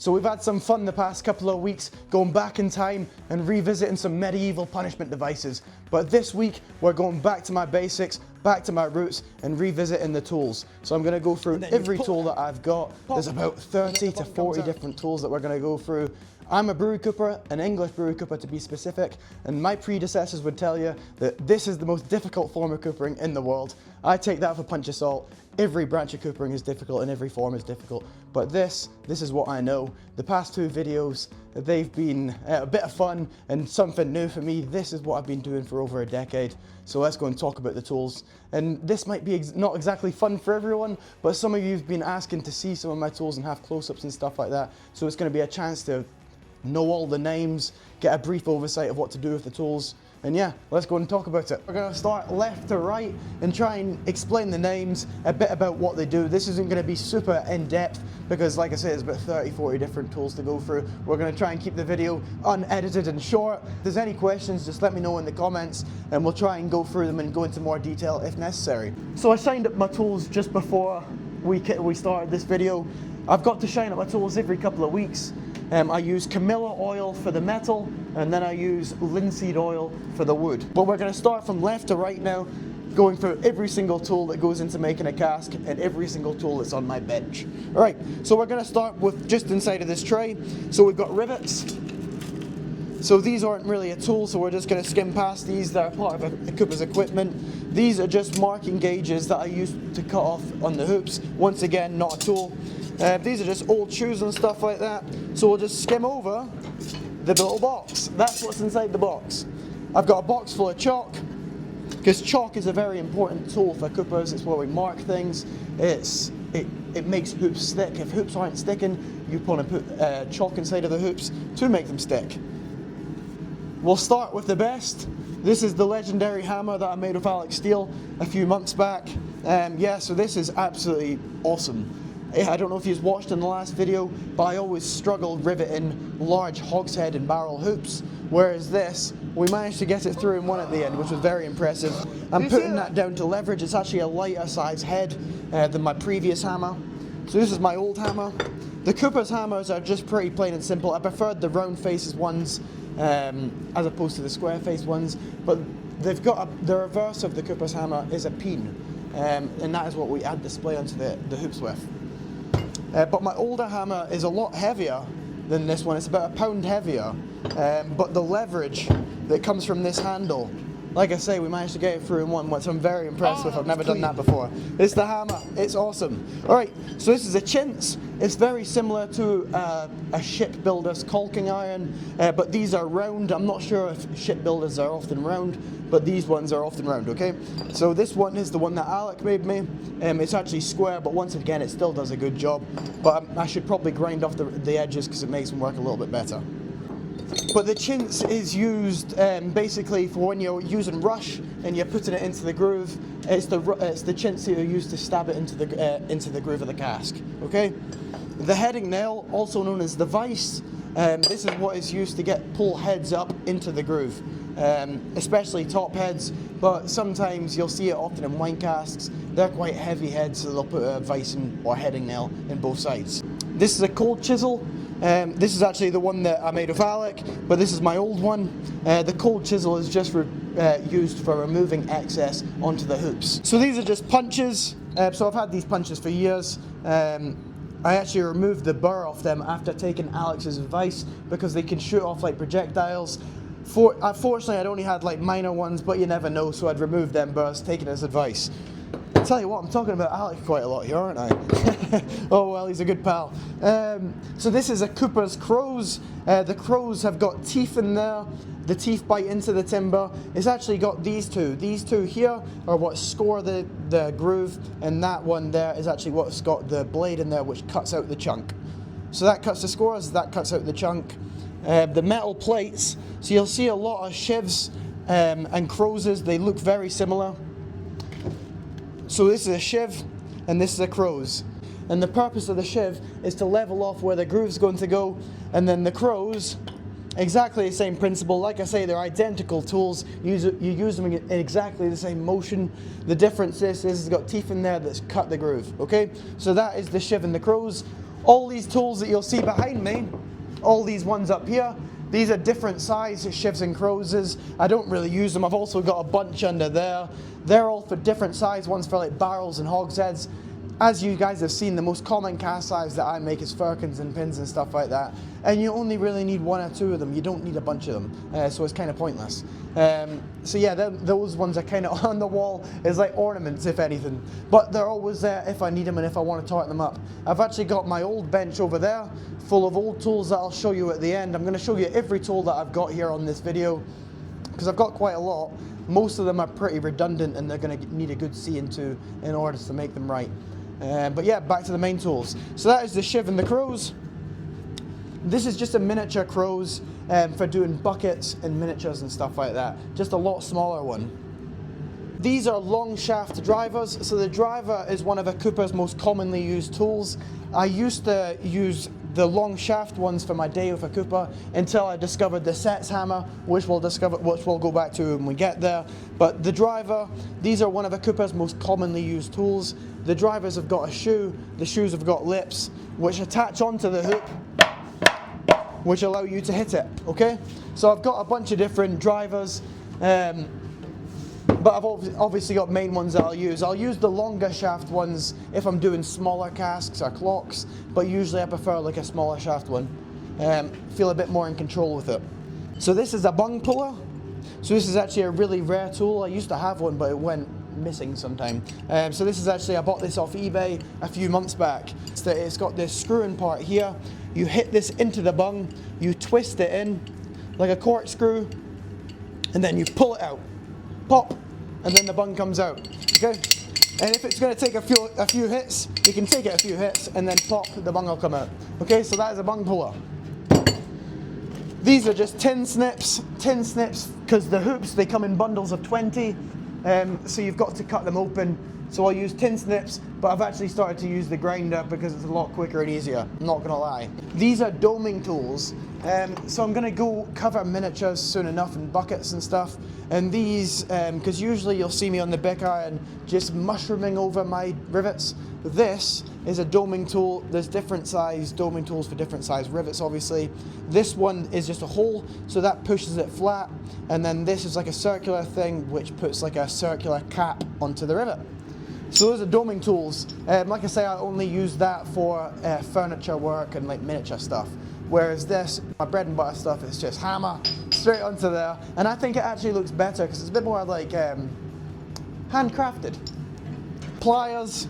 So we've had some fun the past couple of weeks going back in time and revisiting some medieval punishment devices. But this week we're going back to my basics, back to my roots and revisiting the tools. So I'm going to go through every tool that I've got. There's about 30 to 40 different tools that we're going to go through. I'm a brewery cooper, an English brewery cooper to be specific, and my predecessors would tell you that this is the most difficult form of coopering in the world. I take that with a punch of salt. Every branch of coopering is difficult and every form is difficult, but this is what I know. The past two videos, they've been a bit of fun and something new for me. This is what I've been doing for over a decade, so let's go and talk about the tools. And this might be not exactly fun for everyone, but some of you have been asking to see some of my tools and have close-ups and stuff like that, so it's going to be a chance to know all the names, get a brief oversight of what to do with the tools, and yeah, let's go and talk about it. We're going to start left to right and try and explain the names, a bit about what they do. This isn't going to be super in-depth because, like I said, there's about 30-40 different tools to go through. We're going to try and keep the video unedited and short. If there's any questions, just let me know in the comments and we'll try and go through them and go into more detail if necessary. So I signed up my tools just before we started this video. I've got to shine up my tools every couple of weeks. I use Camilla oil for the metal, and then I use linseed oil for the wood. But we're going to start from left to right now, going through every single tool that goes into making a cask and every single tool that's on my bench. Alright, so we're going to start with just inside of this tray. So we've got rivets. So these aren't really a tool, so we're just going to skim past these. They're part of a cooper's equipment. These are just marking gauges that I use to cut off on the hoops. Once again, not a tool. These are just old shoes and stuff like that. So we'll just skim over the little box. That's what's inside the box. I've got a box full of chalk, because chalk is a very important tool for coopers. It's where we mark things. It makes hoops stick. If hoops aren't sticking, you want to put chalk inside of the hoops to make them stick. We'll start with the best. This is the legendary hammer that I made with Alex steel a few months back. Yeah, so this is absolutely awesome. I don't know if you've watched in the last video, but I always struggled riveting large hogshead and barrel hoops, whereas this, we managed to get it through in one at the end, which was very impressive. I'm putting that down to leverage. It's actually a lighter size head than my previous hammer. So this is my old hammer. The Cooper's hammers are just pretty plain and simple. I preferred the round faces ones as opposed to the square faced ones, but they've got the reverse of the Cooper's hammer is a peen, and that is what we add display onto the hoops with. But my older hammer is a lot heavier than this one. It's about £1 pound heavier, but the leverage that comes from this handle, like I say, we managed to get it through in one, which I'm very impressed with. I've never done that before. It's the hammer. It's awesome. Alright, so this is a chintz. It's very similar to a shipbuilder's caulking iron, but these are round. I'm not sure if shipbuilders are often round, but these ones are often round, okay? So this one is the one that Alec made me. It's actually square, but once again, it still does a good job. But I should probably grind off the edges because it makes them work a little bit better. But the chintz is used basically for when you're using rush and you're putting it into the groove. It's the chintz that you use to stab it into the groove of the cask. Okay. The heading nail, also known as the vice, this is what is used to pull heads up into the groove, especially top heads. But sometimes you'll see it often in wine casks. They're quite heavy heads, so they'll put a vice or heading nail in both sides. This is a cold chisel. This is actually the one that I made with Alec, but this is my old one. The cold chisel is just used for removing excess onto the hoops. So these are just punches. So I've had these punches for years. I actually removed the burr off them after taking Alex's advice because they can shoot off like projectiles. Unfortunately, I'd only had like minor ones, but you never know, so I'd removed them burrs, taking his advice. I tell you what, I'm talking about Alec quite a lot here, aren't I? Oh well, he's a good pal. So this is a Cooper's crows. The crows have got teeth in there. The teeth bite into the timber. It's actually got these two. These two here are what score the groove, and that one there is actually what's got the blade in there, which cuts out the chunk. So that cuts the scores, that cuts out the chunk. The metal plates, so you'll see a lot of Shivs and crowses. They look very similar. So this is a shiv, and this is a crows. And the purpose of the shiv is to level off where the groove's going to go, and then the crows, exactly the same principle. Like I say, they're identical tools. You use them in exactly the same motion. The difference is it's got teeth in there that's cut the groove, okay? So that is the shiv and the crows. All these tools that you'll see behind me, all these ones up here, these are different size Shivs and Crowses. I don't really use them. I've also got a bunch under there. They're all for different size, ones for like barrels and hogsheads. As you guys have seen, the most common cast size that I make is firkins and pins and stuff like that. And you only really need one or two of them. You don't need a bunch of them, so it's kind of pointless. So yeah, those ones are kind of on the wall as like ornaments, if anything. But they're always there if I need them and if I want to tighten them up. I've actually got my old bench over there, full of old tools that I'll show you at the end. I'm going to show you every tool that I've got here on this video, because I've got quite a lot. Most of them are pretty redundant and they're going to need a good see into in order to make them right. But yeah, back to the main tools. So that is the Shiv and the Crows. This is just a miniature Crows for doing buckets and miniatures and stuff like that. Just a lot smaller one. These are long shaft drivers. So the driver is one of a cooper's most commonly used tools. I used to use the long shaft ones for my day with a cooper until I discovered the sets hammer, which we'll go back to when we get there. But the driver, these are one of a cooper's most commonly used tools. The drivers have got a shoe, the shoes have got lips, which attach onto the hoop, which allow you to hit it, okay? So I've got a bunch of different drivers, but I've obviously got main ones that I'll use. I'll use the longer shaft ones if I'm doing smaller casks or clocks, but usually I prefer like a smaller shaft one. Feel a bit more in control with it. So this is a bung puller. So this is actually a really rare tool. I used to have one, but it went missing sometime. So this is actually, I bought this off eBay a few months back. It's got this screw-in part here. You hit this into the bung, you twist it in like a corkscrew, and then you pull it out. Pop, and then the bung comes out, okay? And if it's going to take a few hits, you can take it a few hits, and then pop, the bung will come out. Okay, so that is a bung puller. These are just tin snips, because the hoops, they come in bundles of 20, so you've got to cut them open. So I'll use tin snips, but I've actually started to use the grinder because it's a lot quicker and easier, I'm not gonna lie. These are doming tools, so I'm gonna go cover miniatures soon enough and buckets and stuff. And these, because usually you'll see me on the Bic iron just mushrooming over my rivets. This is a doming tool. There's different size doming tools for different size rivets, obviously. This one is just a hole, so that pushes it flat. And then this is like a circular thing, which puts like a circular cap onto the rivet. So those are doming tools. Like I say, I only use that for furniture work and like miniature stuff. Whereas this, my bread and butter stuff, is just hammer straight onto there. And I think it actually looks better because it's a bit more like handcrafted. Pliers.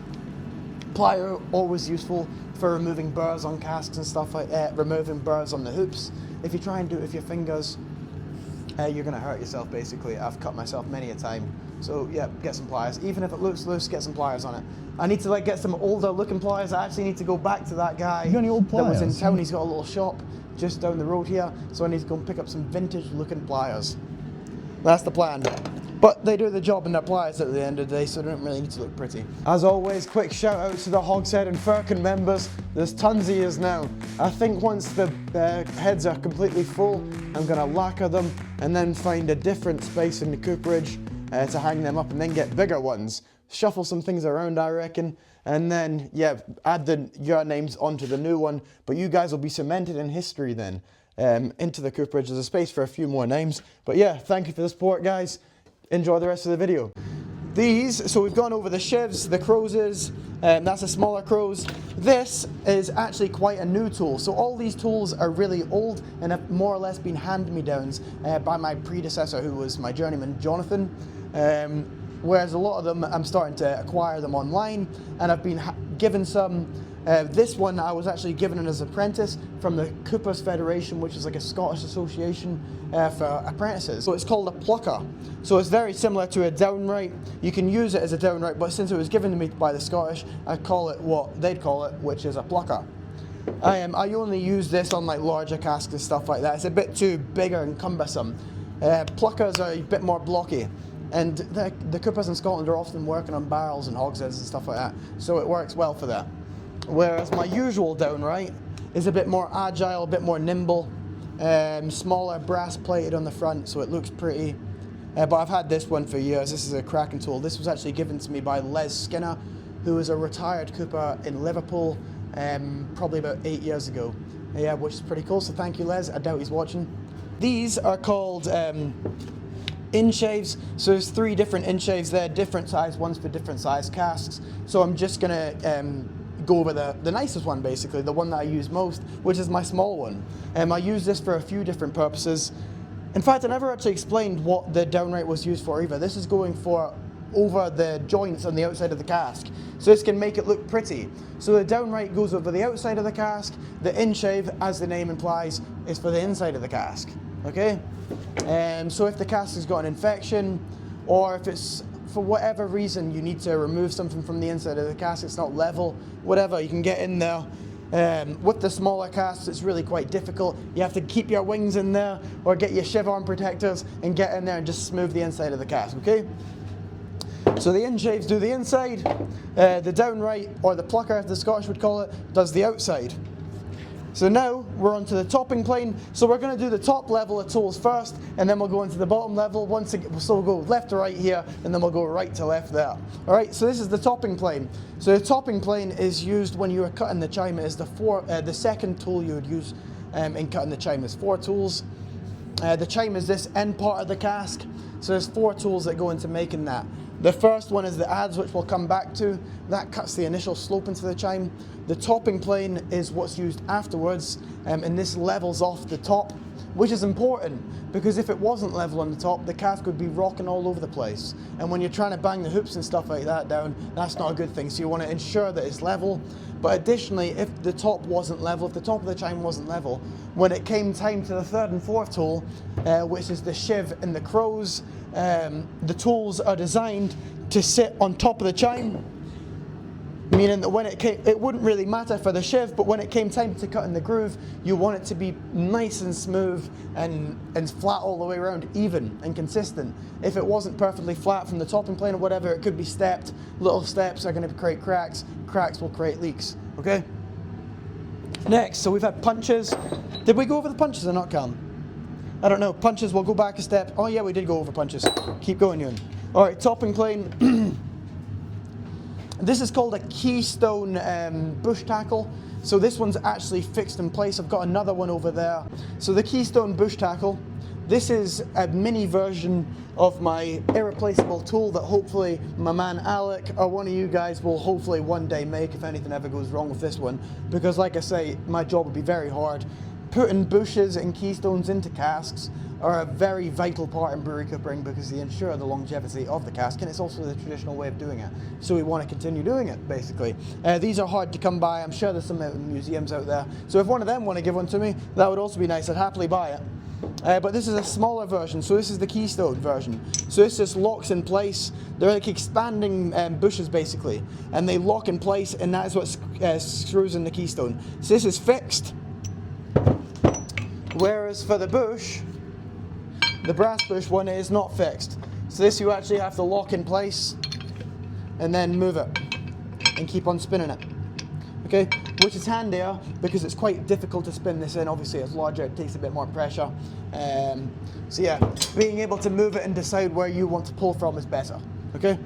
Plier, always useful for removing burrs on casks and stuff like that, removing burrs on the hoops. If you try and do it with your fingers, you're gonna hurt yourself basically. I've cut myself many a time. So yeah, get some pliers. Even if it looks loose, get some pliers on it. I need to like get some older looking pliers. I actually need to go back to that guy You got any old pliers? that was in town. He's got a little shop just down the road here. So I need to go and pick up some vintage looking pliers. That's the plan. But they do the job in their pliers at the end of the day, so they don't really need to look pretty. As always, quick shout out to the Hogshead and Firkin members. There's tons of yous now. I think once the heads are completely full, I'm gonna lacquer them and then find a different space in the cooperage to hang them up and then get bigger ones. Shuffle some things around, I reckon. And then, yeah, add your names onto the new one. But you guys will be cemented in history then. Into the cooperage. There's a space for a few more names. But yeah, thank you for the support, guys. Enjoy the rest of the video. These, so we've gone over the Shivs, the Crowses, that's a smaller Crows. This is actually quite a new tool. So all these tools are really old and have more or less been hand-me-downs by my predecessor, who was my journeyman, Jonathan. Whereas a lot of them, I'm starting to acquire them online, and I've been given some. This one I was actually given as an apprentice from the Coopers Federation, which is like a Scottish association for apprentices. So it's called a plucker. So it's very similar to a downright. You can use it as a downright, but since it was given to me by the Scottish, I call it what they'd call it, which is a plucker. I only use this on like larger casks and stuff like that. It's a bit too bigger and cumbersome. Pluckers are a bit more blocky. And the Coopers in Scotland are often working on barrels and hogsheads and stuff like that. So it works well for that. Whereas my usual downright is a bit more agile, a bit more nimble, smaller, brass plated on the front, so it looks pretty. But I've had this one for years. This is a cracking tool. This was actually given to me by Les Skinner, who is a retired cooper in Liverpool. probably about 8 years ago. Yeah, which is pretty cool, so thank you, Les. I doubt he's watching. These are called in-shaves. So there's 3 different in-shaves there, different size ones for different size casks. So I'm just gonna go over the nicest one, basically, the one that I use most, which is my small one. I use this for a few different purposes. In fact, I never actually explained what the Downright was used for either. This is going for over the joints on the outside of the cask. So this can make it look pretty. So the Downright goes over the outside of the cask. The in-shave, as the name implies, is for the inside of the cask. Okay? So if the cask has got an infection, or if it's, for whatever reason, you need to remove something from the inside of the cask, it's not level, whatever, you can get in there. With the smaller casks, it's really quite difficult. You have to keep your wings in there, or get your shiv arm protectors and get in there and just smooth the inside of the cask, okay? So the in-shaves do the inside, the Downright, or the plucker as the Scottish would call it, does the outside. So now we're onto the topping plane. So we're going to do the top level of tools first, and then we'll go into the bottom level. So we'll go left to right here, and then we'll go right to left there. All right. So this is the topping plane. So the topping plane is used when you are cutting the chime. It is the second tool you would use in cutting the chime. There's 4 tools. The chime is this end part of the cask. So there's 4 tools that go into making that. The first one is the Adzes, which we'll come back to. That cuts the initial slope into the chime. The topping plane is what's used afterwards, and this levels off the top, which is important, because if it wasn't level on the top, the cask would be rocking all over the place. And when you're trying to bang the hoops and stuff like that down, that's not a good thing. So you want to ensure that it's level. But additionally, if the top wasn't level, if the top of the chime wasn't level, when it came time to the 3rd and 4th tool, which is the shiv and the crows, the tools are designed to sit on top of the chime, meaning that when it wouldn't really matter for the shiv, but when it came time to cut in the groove, you want it to be nice and smooth and flat all the way around, even and consistent. If it wasn't perfectly flat from the topping plane or whatever, it could be stepped. Little steps are going to create cracks. Cracks will create leaks. Okay? Next, so we've had punches. Did we go over the punches or not, Callum? I don't know. Punches, we'll go back a step. Oh yeah, we did go over punches. Keep going, Ewan. All right, topping plane. This is called a Keystone bush tackle. So this one's actually fixed in place. I've got another one over there. So the Keystone bush tackle, this is a mini version of my irreplaceable tool that hopefully my man Alec or one of you guys will hopefully one day make if anything ever goes wrong with this one. Because like I say, my job would be very hard. Putting bushes and keystones into casks are a very vital part in brewery coopering because they ensure the longevity of the cask, and it's also the traditional way of doing it. So we want to continue doing it, basically. These are hard to come by. I'm sure there's some museums out there. So if one of them want to give one to me, that would also be nice. I'd happily buy it. But this is a smaller version, so this is the Keystone version. So this just locks in place. They're like expanding bushes, basically, and they lock in place, and that is what screws in the Keystone. So this is fixed. Whereas for the bush, the brass bush one is not fixed. So this you actually have to lock in place and then move it and keep on spinning it. Okay, which is handier because it's quite difficult to spin this in. Obviously it's larger, it takes a bit more pressure. So yeah, being able to move it and decide where you want to pull from is better. Okay.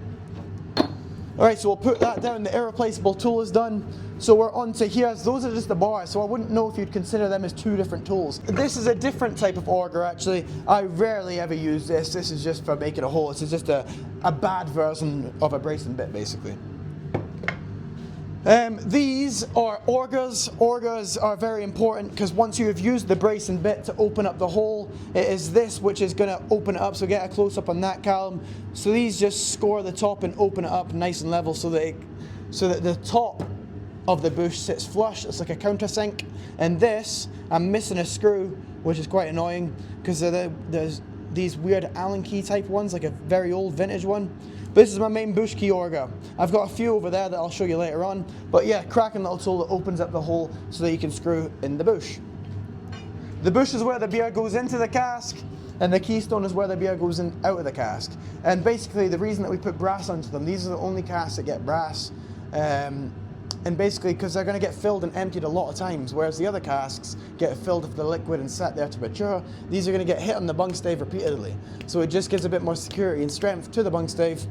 Alright, so we'll put that down. The irreplaceable tool is done. So we're on to here. Those are just the bars, so I wouldn't know if you'd consider them as 2 different tools. This is a different type of auger, actually. I rarely ever use this. This is just for making a hole. This is just a bad version of a bracing bit, basically. These are augers. Augers are very important because once you have used the bracing bit to open up the hole, it is this which is going to open it up. So get a close up on that, Callum. So these just score the top and open it up nice and level so that the top of the bush sits flush. It's like a countersink. And this, I'm missing a screw, which is quite annoying because there's these weird Allen key type ones, like a very old vintage one. But this is my main bush key auger. I've got a few over there that I'll show you later on. But yeah, cracking little tool that opens up the hole so that you can screw in the bush. The bush is where the beer goes into the cask, and the Keystone is where the beer goes in out of the cask. And basically the reason that we put brass onto them, these are the only casks that get brass. And basically because they're going to get filled and emptied a lot of times, whereas the other casks get filled with the liquid and sat there to mature. These are going to get hit on the bung stave repeatedly. So it just gives a bit more security and strength to the bung stave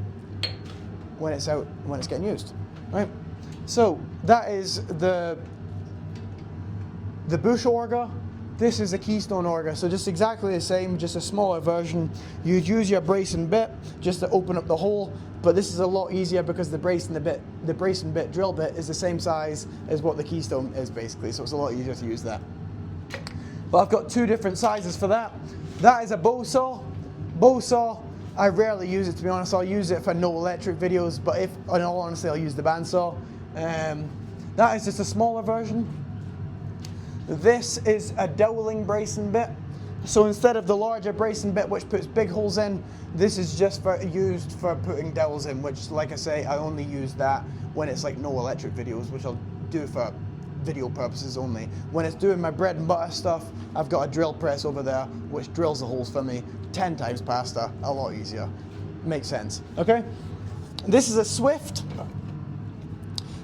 when it's getting used. Right? So that is the bush auger. This is a Keystone auger, so just exactly the same, just a smaller version. You'd use your bracing bit just to open up the hole, but this is a lot easier because the bracing bit drill bit is the same size as what the Keystone is basically, so it's a lot easier to use that. But I've got two different sizes for that. That is a bow saw. Bow saw, I rarely use it, to be honest. I'll use it for no electric videos, but if, in all honesty, I'll use the bandsaw. That is just a smaller version. This is a doweling bracing bit. So instead of the larger bracing bit which puts big holes in, this is just used for putting dowels in, which, like I say, I only use that when it's like no electric videos, which I'll do for video purposes only. When it's doing my bread and butter stuff, I've got a drill press over there which drills the holes for me 10 times faster, a lot easier. Makes sense, okay? This is a Swift.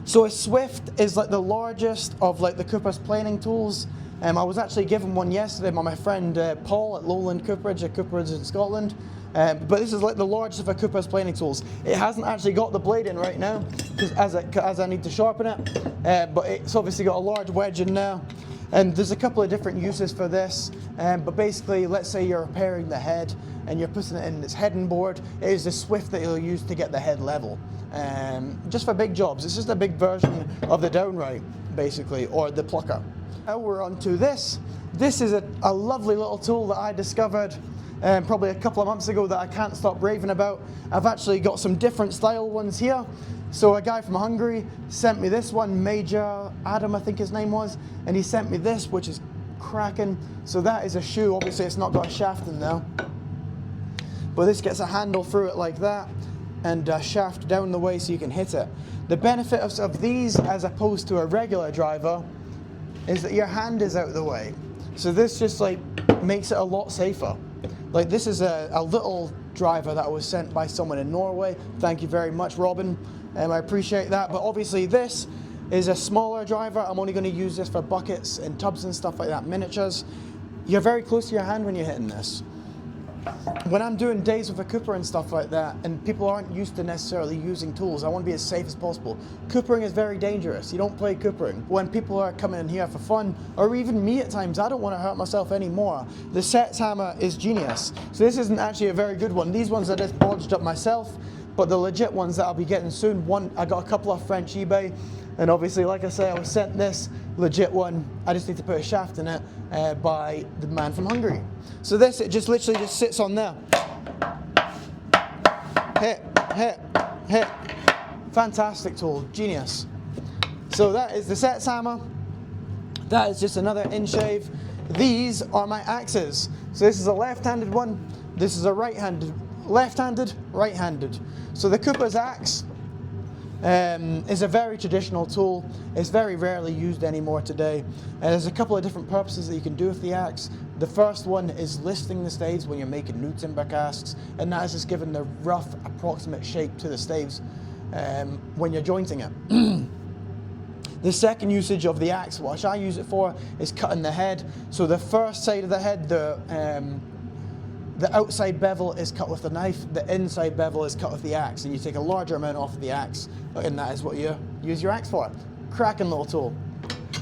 So a Swift is like the largest of like the Cooper's planing tools. I was actually given one yesterday by my friend Paul at Lowland Cooperage, at Cooperage in Scotland. But this is like the largest of a Cooper's planing tools. It hasn't actually got the blade in right now, because as I need to sharpen it. But it's obviously got a large wedge in there. And there's a couple of different uses for this. But basically, let's say you're repairing the head and you're putting it in its heading board. It is the Swift that you'll use to get the head level. Just for big jobs. It's just a big version of the Downright, basically, or the plucker. Now we're on to this. This is a lovely little tool that I discovered probably a couple of months ago that I can't stop raving about. I've actually got some different style ones here. So a guy from Hungary sent me this one, Major Adam I think his name was, and he sent me this, which is cracking. So that is a shoe. Obviously it's not got a shaft in there, but this gets a handle through it like that, and a shaft down the way so you can hit it. The benefit of these as opposed to a regular driver is that your hand is out of the way. So this just like makes it a lot safer. Like this is a little driver that was sent by someone in Norway. Thank you very much, Robin. I appreciate that. But obviously this is a smaller driver. I'm only going to use this for buckets and tubs and stuff like that, miniatures. You're very close to your hand when you're hitting this. When I'm doing days with a Cooper and stuff like that, and people aren't used to necessarily using tools, I want to be as safe as possible. Coopering is very dangerous. You don't play coopering. When people are coming in here for fun, or even me at times, I don't want to hurt myself anymore. The Sets hammer is genius. So this isn't actually a very good one. These ones I just bodged up myself, but the legit ones that I'll be getting soon, I got a couple off French eBay, and obviously, like I say, I was sent this legit one. I just need to put a shaft in it by the man from Hungary. So this, it just literally just sits on there. Hit, hit, hit. Fantastic tool, genius. So that is the Sets hammer. That is just another in-shave. These are my axes. So this is a left-handed one. This is a right-handed, left-handed, right-handed. So the Cooper's axe is a very traditional tool. It's very rarely used anymore today. And there's a couple of different purposes that you can do with the axe. The first one is listing the staves when you're making new timber casks, and that is just giving the rough approximate shape to the staves when you're jointing it. The second usage of the axe, what I use it for, is cutting the head. So the first side of the head, the outside bevel is cut with the knife, the inside bevel is cut with the axe, and you take a larger amount off of the axe, and that is what you use your axe for. Cracking little tool.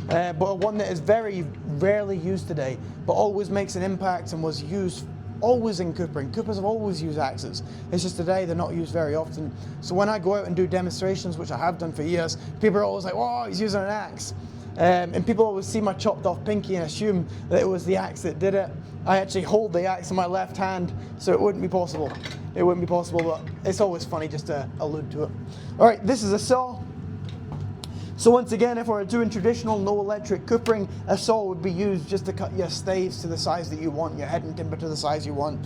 But one that is very rarely used today, but always makes an impact and was used always in coopering. Coopers have always used axes. It's just today they're not used very often. So when I go out and do demonstrations, which I have done for years, people are always like, "Oh, he's using an axe." And people always see my chopped off pinky and assume that it was the axe that did it. I actually hold the axe in my left hand, so it wouldn't be possible. It wouldn't be possible, but it's always funny just to allude to it. All right, this is a saw. So once again, if we're doing traditional no electric coopering, a saw would be used just to cut your staves to the size that you want, your head and timber to the size you want,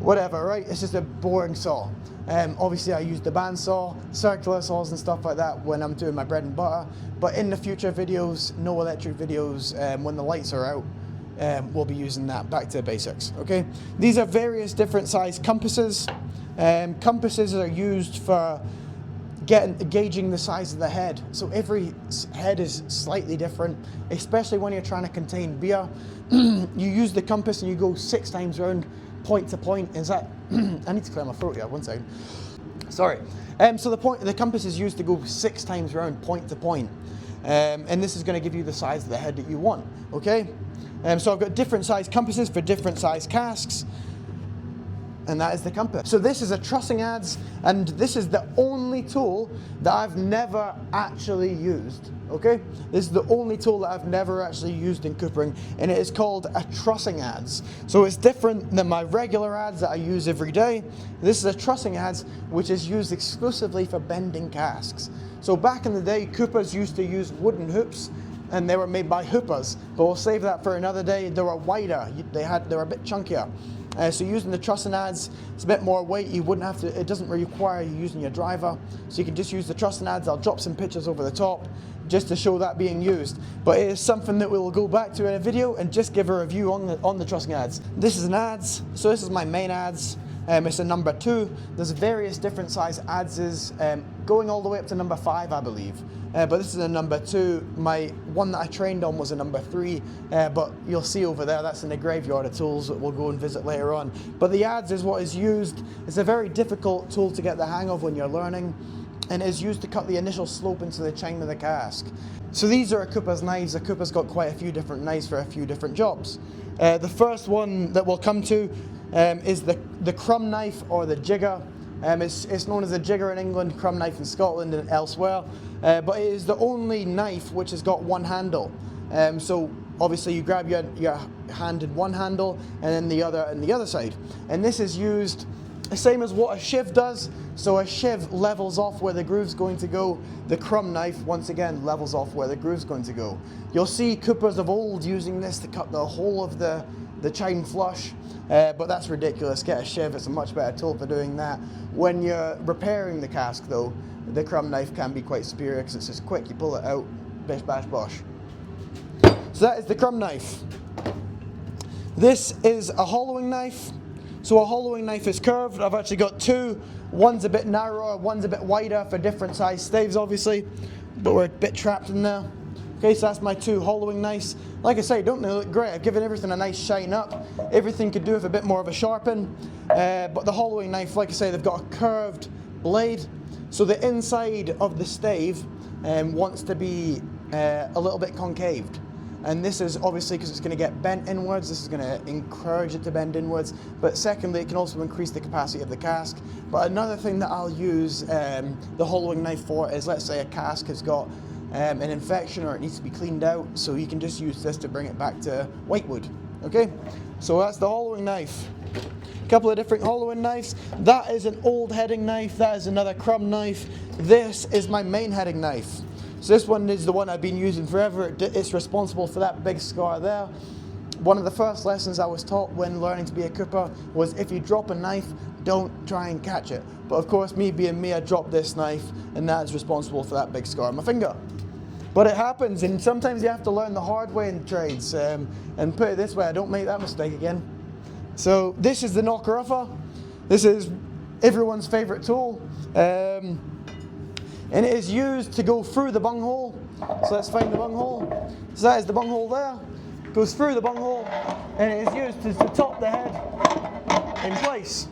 whatever, right? It's just a boring saw. Obviously I use the bandsaw, circular saws and stuff like that when I'm doing my bread and butter, but in the future videos, no electric videos, when the lights are out, we'll be using that. Back to basics, okay? These are various different size compasses. Compasses are used for gauging the size of the head. So every head is slightly different, especially when you're trying to contain beer. You use the compass and you go 6 times round, point to point. Is that, I need to clear my throat here, one second. Sorry. So the compass is used to go 6 times around, point to point. And this is going to give you the size of the head that you want, okay? So I've got different size compasses for different size casks, and that is the compass. So this is a trussing adze, and this is the only tool that I've never actually used, okay? This is the only tool that I've never actually used in coopering, and it is called a trussing adze. So it's different than my regular adze that I use every day. This is a trussing adze, which is used exclusively for bending casks. So back in the day, coopers used to use wooden hoops, and they were made by hoopers, but we'll save that for another day. They were wider, they were a bit chunkier. So using the trussing adze, it's a bit more weight. You wouldn't have to. It doesn't require you using your driver, so you can just use the trussing adze. I'll drop some pictures over the top just to show that being used. But it is something that we'll go back to in a video and just give a review on the trussing adze. This is an adze, so this is my main adze. It's a number 2. There's various different size adzes, going all the way up to number 5, I believe. But this is a number 2. My one that I trained on was a number 3, but you'll see over there, that's in the graveyard of tools that we'll go and visit later on. But the adze is what is used. It's a very difficult tool to get the hang of when you're learning, and is used to cut the initial slope into the chine of the cask. So these are a cooper's knives. A cooper's got quite a few different knives for a few different jobs. The first one that we'll come to is the crumb knife, or the jigger. It's known as a jigger in England, crumb knife in Scotland and elsewhere, but it is the only knife which has got one handle. So obviously you grab your hand in one handle and then the other on the other side, and this is used the same as what a shiv does. So a shiv levels off where the groove's going to go. The crumb knife, once again, levels off where the groove's going to go. You'll see coopers of old using this to cut the whole of the chine flush, but that's ridiculous. Get a shiv, it's a much better tool for doing that. When you're repairing the cask though, the crumb knife can be quite superior because it's just quick, you pull it out, bish bash bosh. So that is the crumb knife. This is a hollowing knife. So a hollowing knife is curved. I've actually got 2. One's a bit narrower, one's a bit wider for different size staves obviously, but we're a bit trapped in there. Okay, so that's my 2 hollowing knives. Like I say, don't they look great? I've given everything a nice shine up. Everything could do with a bit more of a sharpen. But the hollowing knife, like I say, they've got a curved blade. So the inside of the stave wants to be a little bit concaved. And this is obviously because it's going to get bent inwards. This is going to encourage it to bend inwards. But secondly, it can also increase the capacity of the cask. But another thing that I'll use the hollowing knife for is, let's say a cask has got an infection or it needs to be cleaned out, so you can just use this to bring it back to whitewood. Okay, so that's the hollowing knife. A couple of different hollowing knives. That is an old heading knife. That is another crumb knife. This is my main heading knife. So this one is the one I've been using forever. It's responsible for that big scar there. One of the first lessons I was taught when learning to be a cooper was, if you drop a knife, don't try and catch it. But of course, me being me, I dropped this knife, and that is responsible for that big scar on my finger. But it happens, and sometimes you have to learn the hard way in trades. And put it this way, I don't make that mistake again. So this is the knocker upper. This is everyone's favourite tool. And it is used to go through the bung hole. So let's find the bung hole. So that is the bung hole there. Goes through the bung hole, and it is used to top the head in place.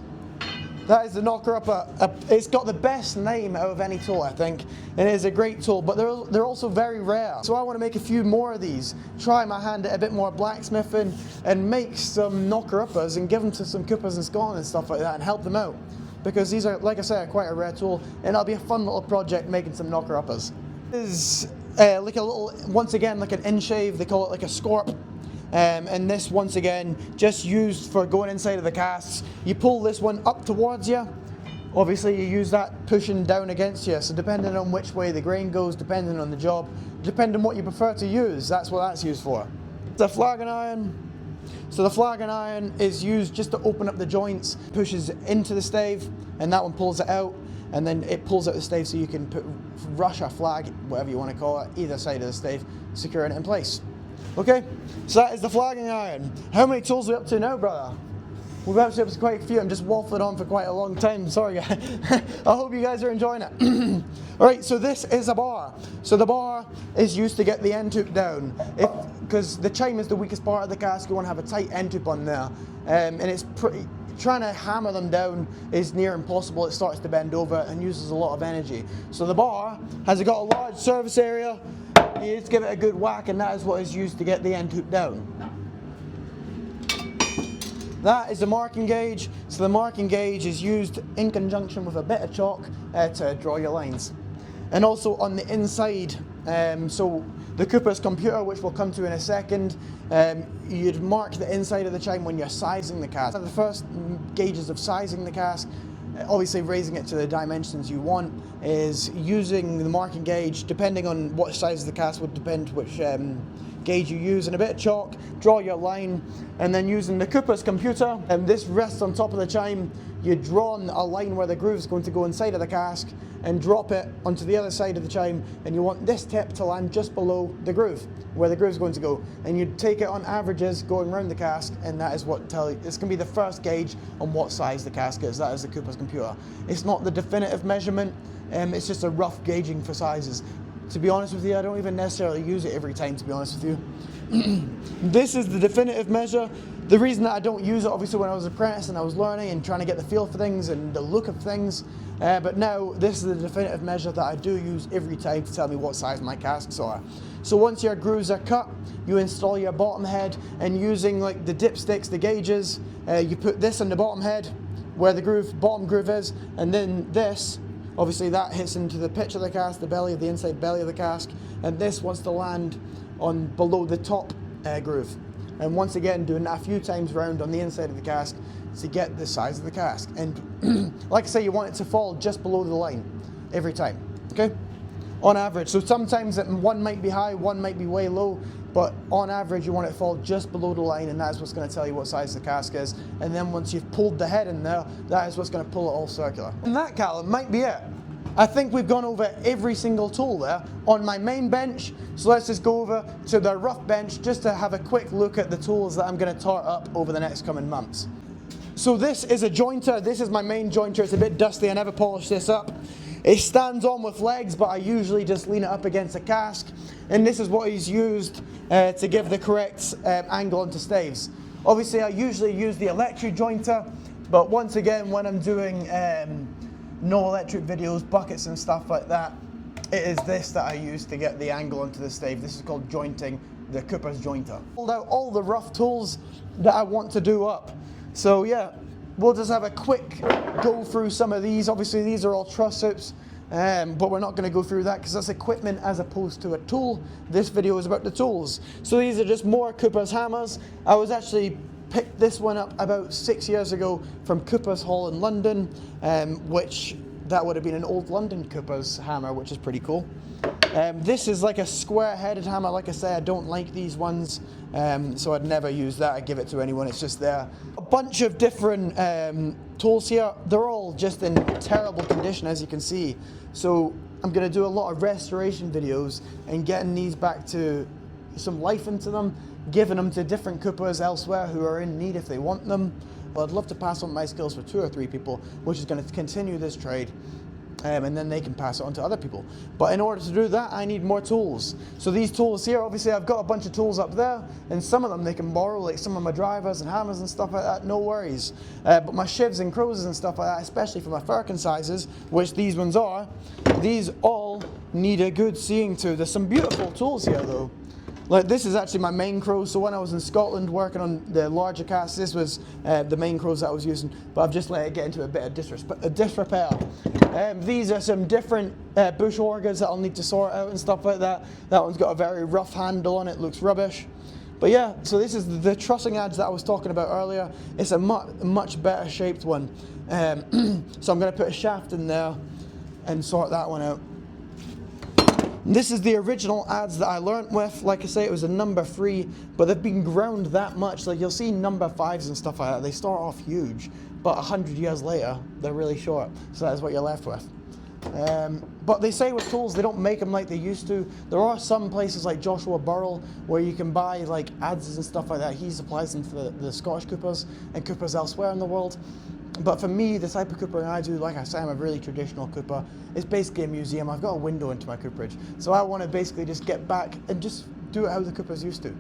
That is the knocker upper. It's got the best name out of any tool, I think, and it is a great tool, but they're also very rare. So I want to make a few more of these, try my hand at a bit more blacksmithing, and make some knocker uppers and give them to some coopers in Scotland and stuff like that, and help them out. Because these are, like I say, quite a rare tool, and it'll be a fun little project making some knocker uppers. This is like a little, once again, like an in-shave. They call it like a scorp. And this, once again, just used for going inside of the casks. You pull this one up towards you. Obviously, you use that pushing down against you. So depending on which way the grain goes, depending on the job, depending on what you prefer to use, that's what that's used for. It's a flagon iron. So the flagon iron is used just to open up the joints, pushes into the stave, and that one pulls it out, and then it pulls out the stave so you can rush a flag, whatever you want to call it, either side of the stave, securing it in place. Okay, so that is the flagging iron. How many tools are we up to now, brother? We've actually up to quite a few. I'm just waffling on for quite a long time. Sorry, guys. I hope you guys are enjoying it. All right, so this is a bar. So the bar is used to get the end tube down. Because the chime is the weakest part of the cask, you want to have a tight end tube on there. And it's pretty, trying to hammer them down is near impossible. It starts to bend over and uses a lot of energy. So the bar has got a large surface area. You just give it a good whack, and that is what is used to get the end tube down. That is the marking gauge. So the marking gauge is used in conjunction with a bit of chalk to draw your lines. And also on the inside, so the Cooper's computer, which we'll come to in a second, you'd mark the inside of the chime when you're sizing the cask. The first gauges of sizing the cask, obviously raising it to the dimensions you want, is using the marking gauge. Depending on what size of the cask would depend which gauge you use, and a bit of chalk, draw your line, and then using the Cooper's computer, and this rests on top of the chime, you draw a line where the groove is going to go inside of the cask and drop it onto the other side of the chime, and you want this tip to land just below the groove, where the groove is going to go, and you take it on averages going around the cask, and that is what tell you, it's going to be the first gauge on what size the cask is. That is the Cooper's computer. It's not the definitive measurement, it's just a rough gauging for sizes. To be honest with you, I don't even necessarily use it every time, to be honest with you. This is the definitive measure. The reason that I don't use it, obviously when I was an apprentice and I was learning and trying to get the feel for things and the look of things, but now this is the definitive measure that I do use every time to tell me what size my casks are. So once your grooves are cut, you install your bottom head, and using like the dipsticks, the gauges, you put this on the bottom head where the bottom groove is, and then this, obviously that hits into the pitch of the cask, the inside belly of the cask, and this wants to land on below the top groove. And once again, doing that a few times round on the inside of the cask to get the size of the cask. And like I say, you want it to fall just below the line every time, okay? On average. So sometimes one might be high, one might be way low, but on average you want it to fall just below the line, and that's what's going to tell you what size the cask is. And then once you've pulled the head in there, that is what's going to pull it all circular. And that, Callum, might be it. I think we've gone over every single tool there on my main bench, so let's just go over to the rough bench just to have a quick look at the tools that I'm going to tart up over the next coming months. So this is a jointer. This is my main jointer. It's a bit dusty. I never polished this up. It stands on with legs, but I usually just lean it up against a cask, and this is what is used to give the correct angle onto staves. Obviously I usually use the electric jointer, but once again when I'm doing no electric videos, buckets and stuff like that, it is this that I use to get the angle onto the stave. This is called jointing, the Cooper's jointer. Pulled out all the rough tools that I want to do up. So yeah, we'll just have a quick go through some of these. Obviously these are all truss hoops, but we're not going to go through that because that's equipment as opposed to a tool. This video is about the tools. So these are just more Cooper's hammers. I was actually picked this one up about 6 years ago from Cooper's Hall in London, which that would have been an old London Cooper's hammer, which is pretty cool. This is like a square-headed hammer. Like I say, I don't like these ones, so I'd never use that. I'd give it to anyone. It's just there. A bunch of different tools here. They're all just in terrible condition, as you can see. So I'm going to do a lot of restoration videos and getting these back to some life into them, giving them to different Coopers elsewhere who are in need if they want them. Well, I'd love to pass on my skills for 2 or 3 people, which is going to continue this trade, and then they can pass it on to other people. But in order to do that, I need more tools. So these tools here, obviously I've got a bunch of tools up there, and some of them they can borrow, like some of my drivers and hammers and stuff like that, no worries. But my shivs and crozes and stuff like that, especially for my firkin sizes, which these ones are, these all need a good seeing to. There's some beautiful tools here though. Like this is actually my main crows, so when I was in Scotland working on the larger casts, this was the main crows that I was using, but I've just let it get into a bit of disrepair. These are some different bush augers that I'll need to sort out and stuff like that. That one's got a very rough handle on it, looks rubbish. But yeah, so this is the trussing adze that I was talking about earlier. It's a much better shaped one. So I'm going to put a shaft in there and sort that one out. This is the original adze that I learnt with. Like I say, it was a number 3, but they've been ground that much. Like you'll see number 5s and stuff like that. They start off huge, but 100 years later, they're really short. So that is what you're left with. But they say with tools, they don't make them like they used to. There are some places like Joshua Burrell where you can buy like Adzes and stuff like that. He supplies them for the Scottish coopers and coopers elsewhere in the world. But for me, the type of coopering I do, like I say, I'm a really traditional cooper. It's basically a museum. I've got a window into my cooperage. So I want to basically just get back and just do it how the coopers used to.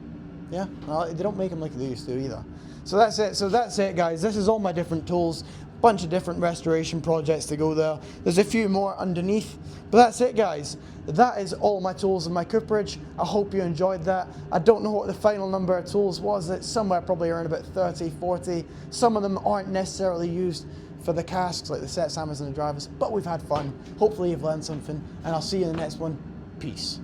Yeah, well, they don't make them like they used to either. So that's it. So that's it, guys. This is all my different tools. Bunch of different restoration projects to go there. There's a few more underneath, but that's it, guys. That is all my tools in my cooperage. I hope you enjoyed that. I don't know what the final number of tools was. It's somewhere probably around about 30, 40. Some of them aren't necessarily used for the casks, like the set sammers and the drivers, but we've had fun. Hopefully you've learned something, and I'll see you in the next one. Peace.